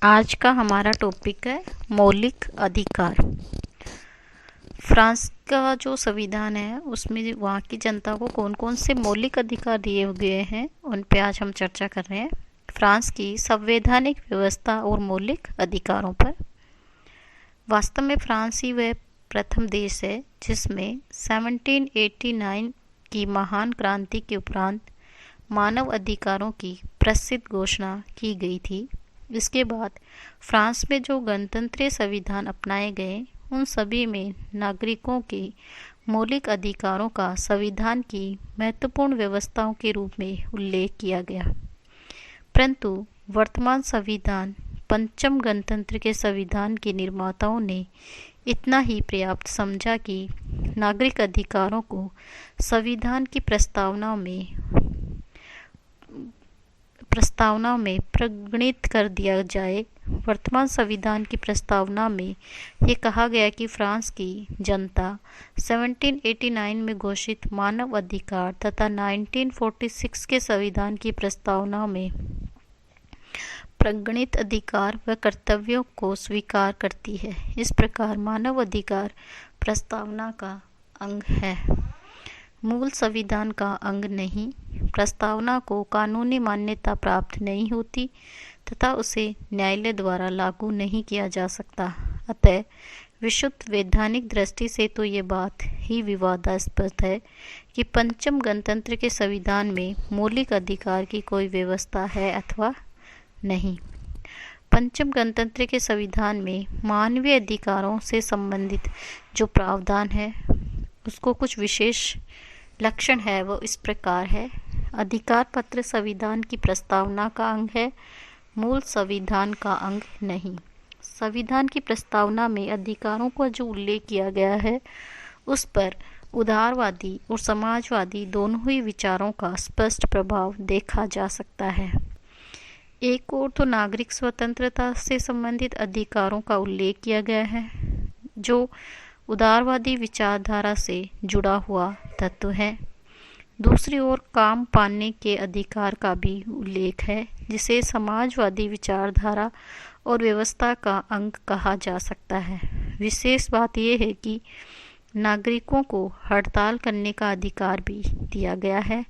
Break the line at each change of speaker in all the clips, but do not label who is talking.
आज का हमारा टॉपिक है मौलिक अधिकार। फ्रांस का जो संविधान है उसमें वहाँ की जनता को कौन कौन से मौलिक अधिकार दिए गए हैं उन पे आज हम चर्चा कर रहे हैं। फ्रांस की संवैधानिक व्यवस्था और मौलिक अधिकारों पर। वास्तव में फ्रांस ही वह प्रथम देश है जिसमें 1789 की महान क्रांति के उपरांत मानव अधिकारों की प्रसिद्ध घोषणा की गई थी। इसके बाद फ्रांस में जो गणतंत्रीय संविधान अपनाए गए उन सभी में नागरिकों के मौलिक अधिकारों का संविधान की महत्वपूर्ण व्यवस्थाओं के रूप में उल्लेख किया गया। परंतु वर्तमान संविधान पंचम गणतंत्र के संविधान के निर्माताओं ने इतना ही पर्याप्त समझा कि नागरिक अधिकारों को संविधान की प्रस्तावना में प्रगणित कर दिया जाए। वर्तमान संविधान की प्रस्तावना में ये कहा गया कि फ्रांस की जनता 1789 में घोषित मानव अधिकार तथा 1946 के संविधान की प्रस्तावना में प्रगणित अधिकार व कर्तव्यों को स्वीकार करती है। इस प्रकार मानव अधिकार प्रस्तावना का अंग है, मूल संविधान का अंग नहीं। प्रस्तावना को कानूनी मान्यता प्राप्त नहीं होती तथा उसे न्यायालय द्वारा लागू नहीं किया जा सकता। अतः विशुद्ध वैधानिक दृष्टि से तो ये बात ही विवादास्पद है कि पंचम गणतंत्र के संविधान में मौलिक अधिकार की कोई व्यवस्था है अथवा नहीं। पंचम गणतंत्र के संविधान में मानवीय अधिकारों से संबंधित जो प्रावधान है उसको कुछ विशेष लक्षण है, वो इस प्रकार है। अधिकार पत्र संविधान की प्रस्तावना का अंग है, मूल संविधान का अंग नहीं। संविधान की प्रस्तावना में अधिकारों का जो उल्लेख किया गया है उस पर उदारवादी और समाजवादी दोनों ही विचारों का स्पष्ट प्रभाव देखा जा सकता है। एक ओर तो नागरिक स्वतंत्रता से संबंधित अधिकारों का उल्लेख किया गया है जो उदारवादी विचारधारा से जुड़ा हुआ तत्व है। दूसरी ओर काम पाने के अधिकार का भी उल्लेख है जिसे समाजवादी विचारधारा और व्यवस्था का अंग कहा जा सकता है। विशेष बात यह है कि नागरिकों को हड़ताल करने का अधिकार भी दिया गया है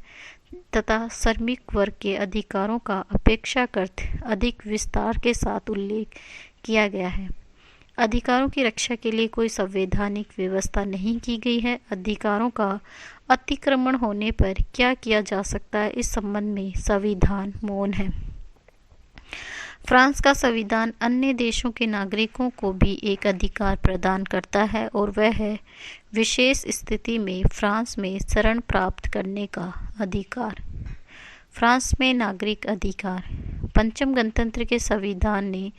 तथा श्रमिक वर्ग के अधिकारों का अपेक्षाकृत अधिक विस्तार के साथ उल्लेख किया गया है। अधिकारों की रक्षा के लिए कोई संवैधानिक व्यवस्था नहीं की गई है। अधिकारों का अतिक्रमण होने पर क्या किया जा सकता है इस संबंध में संविधान मौन है। फ्रांस का संविधान अन्य देशों के नागरिकों को भी एक अधिकार प्रदान करता है और वह है विशेष स्थिति में फ्रांस में शरण प्राप्त करने का अधिकार। फ्रांस में नागरिक अधिकार। पंचम गणतंत्र के संविधान ने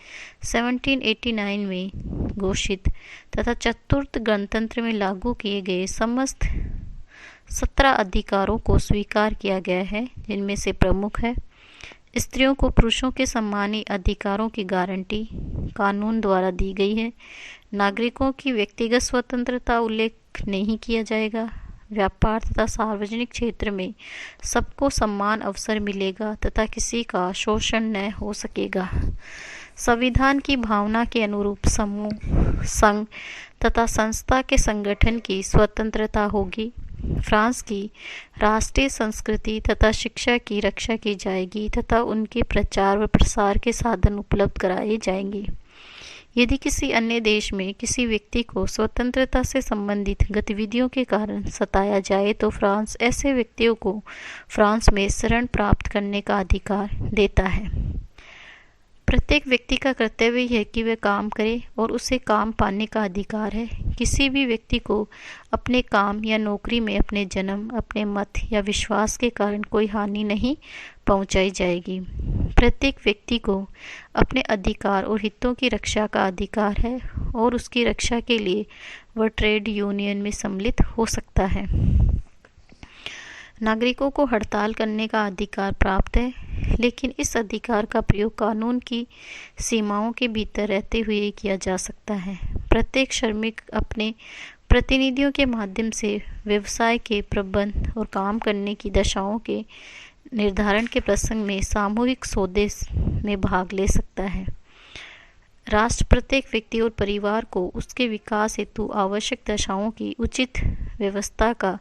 1789 में घोषित तथा चतुर्थ गणतंत्र में लागू किए गए समस्त 17 अधिकारों को स्वीकार किया गया है, जिनमें से प्रमुख है स्त्रियों को पुरुषों के सम्मानी अधिकारों की गारंटी कानून द्वारा दी गई है। नागरिकों की व्यक्तिगत स्वतंत्रता उल्लेख नहीं किया जाएगा। व्यापार तथा सार्वजनिक क्षेत्र में सबको समान अवसर मिलेगा तथा किसी का शोषण न हो सकेगा। संविधान की भावना के अनुरूप समूह, संघ तथा संस्था के संगठन की स्वतंत्रता होगी। फ्रांस की राष्ट्रीय संस्कृति तथा शिक्षा की रक्षा की जाएगी तथा उनके प्रचार व प्रसार के साधन उपलब्ध कराए जाएंगे। यदि किसी अन्य देश में किसी व्यक्ति को स्वतंत्रता से संबंधित गतिविधियों के कारण सताया जाए तो फ्रांस ऐसे व्यक्तियों को फ्रांस में शरण प्राप्त करने का अधिकार देता है। प्रत्येक व्यक्ति का कर्तव्य है कि वह काम करे और उसे काम पाने का अधिकार है। किसी भी व्यक्ति को अपने काम या नौकरी में अपने जन्म, अपने मत या विश्वास के कारण कोई हानि नहीं पहुंचाई जाएगी। प्रत्येक व्यक्ति को अपने अधिकार और हितों की रक्षा का अधिकार है और उसकी रक्षा के लिए वह ट्रेड यूनियन में सम्मिलित हो सकता है। नागरिकों को हड़ताल करने का अधिकार प्राप्त है, लेकिन इस अधिकार का प्रयोग कानून की सीमाओं के भीतर रहते हुए किया जा सकता है। प्रत्येक श्रमिक अपने प्रतिनिधियों के माध्यम से व्यवसाय के प्रबंध और काम करने की दशाओं के निर्धारण के प्रसंग में सामूहिक सौदे में भाग ले सकता है। राष्ट्र प्रत्येक व्यक्ति और परिवार को उसके विकास हेतु आवश्यक दशाओं की उचित व्यवस्था का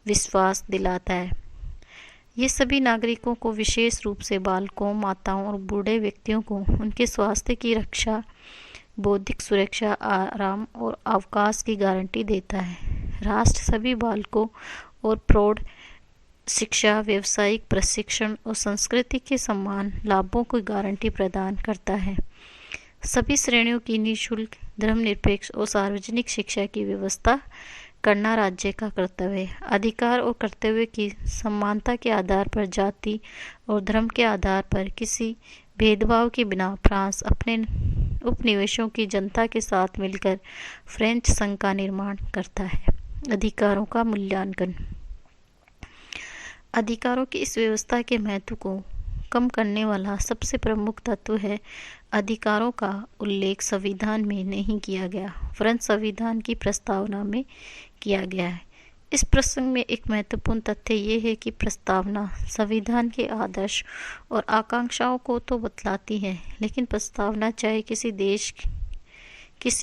विश्वास दिलाता है। ये सभी नागरिकों को, विशेष रूप से बालकों, माताओं और बूढ़े व्यक्तियों को, उनके स्वास्थ्य की रक्षा, बौद्धिक सुरक्षा, आराम और अवकाश की गारंटी देता है। राष्ट्र सभी बालकों और प्रौढ़ शिक्षा, व्यावसायिक प्रशिक्षण और संस्कृति के समान लाभों की गारंटी प्रदान करता है। सभी श्रेणियों की निःशुल्क, धर्मनिरपेक्ष और सार्वजनिक शिक्षा की व्यवस्था करना राज्य का कर्तव्य है। अधिकार और कर्तव्य की समानता के आधार पर जाति और धर्म के आधार पर किसी भेदभाव के बिना फ्रांस अपने उपनिवेशों की जनता के साथ मिलकर फ्रेंच संघ का निर्माण करता है। अधिकारों का मूल्यांकन। अधिकारों की इस व्यवस्था के महत्व को कम करने वाला सबसे प्रमुख तत्व है अधिकारों का उल्लेख संविधान में नहीं किया गया, फ्रेंच संविधान की प्रस्तावना में किया गया है। इस प्रसंग में एक महत्वपूर्ण तथ्य ये है कि प्रस्तावना संविधान के आदर्श और आकांक्षाओं को तो बतलाती है, लेकिन प्रस्तावना चाहे किसी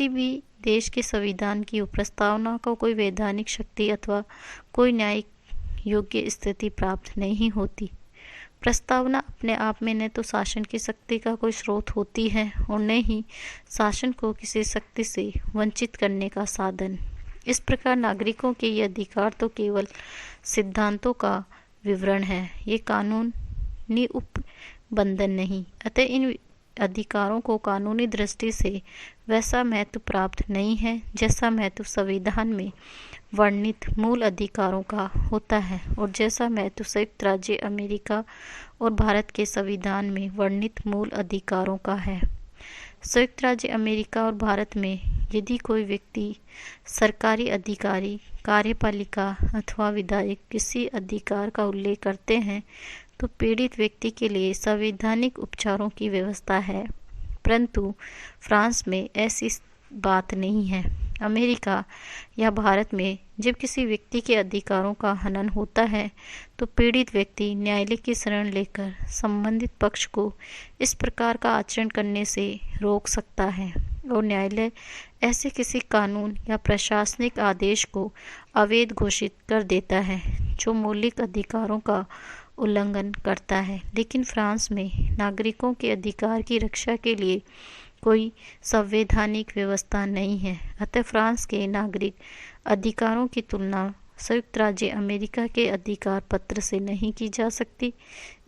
भी देश के संविधान की हो, प्रस्तावना को कोई वैधानिक शक्ति अथवा कोई न्यायिक योग्य स्थिति प्राप्त नहीं होती। प्रस्तावना अपने आप में न तो शासन की शक्ति का कोई स्रोत होती है और न ही शासन को किसी शक्ति से वंचित करने का साधन। इस प्रकार नागरिकों के ये अधिकार तो केवल सिद्धांतों का विवरण है, ये कानूनी उपबंधन नहीं। अतः इन अधिकारों को कानूनी दृष्टि से वैसा महत्व प्राप्त नहीं है जैसा महत्व संविधान में वर्णित मूल अधिकारों का होता है और जैसा महत्व संयुक्त राज्य अमेरिका और भारत के संविधान में वर्णित मूल अधिकारों का है। संयुक्त राज्य अमेरिका और भारत में यदि कोई व्यक्ति, सरकारी अधिकारी, कार्यपालिका अथवा विधायक किसी अधिकार का उल्लेख करते हैं तो पीड़ित व्यक्ति के लिए संवैधानिक उपचारों की व्यवस्था है, परंतु फ्रांस में ऐसी बात नहीं है। अमेरिका या भारत में जब किसी व्यक्ति के अधिकारों का हनन होता है तो पीड़ित व्यक्ति न्यायालय की शरण लेकर संबंधित पक्ष को इस प्रकार का आचरण करने से रोक सकता है और न्यायालय ऐसे किसी कानून या प्रशासनिक आदेश को अवैध घोषित कर देता है जो मौलिक अधिकारों का उल्लंघन करता है। लेकिन फ्रांस में नागरिकों के अधिकार की रक्षा के लिए कोई संवैधानिक व्यवस्था नहीं है। अतः फ्रांस के नागरिक अधिकारों की तुलना संयुक्त राज्य अमेरिका के अधिकार पत्र से नहीं की जा सकती।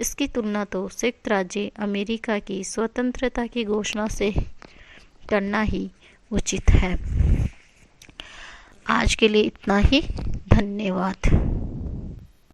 इसकी तुलना तो संयुक्त राज्य अमेरिका की स्वतंत्रता की घोषणा से करना ही उचित है। आज के लिए इतना ही। धन्यवाद।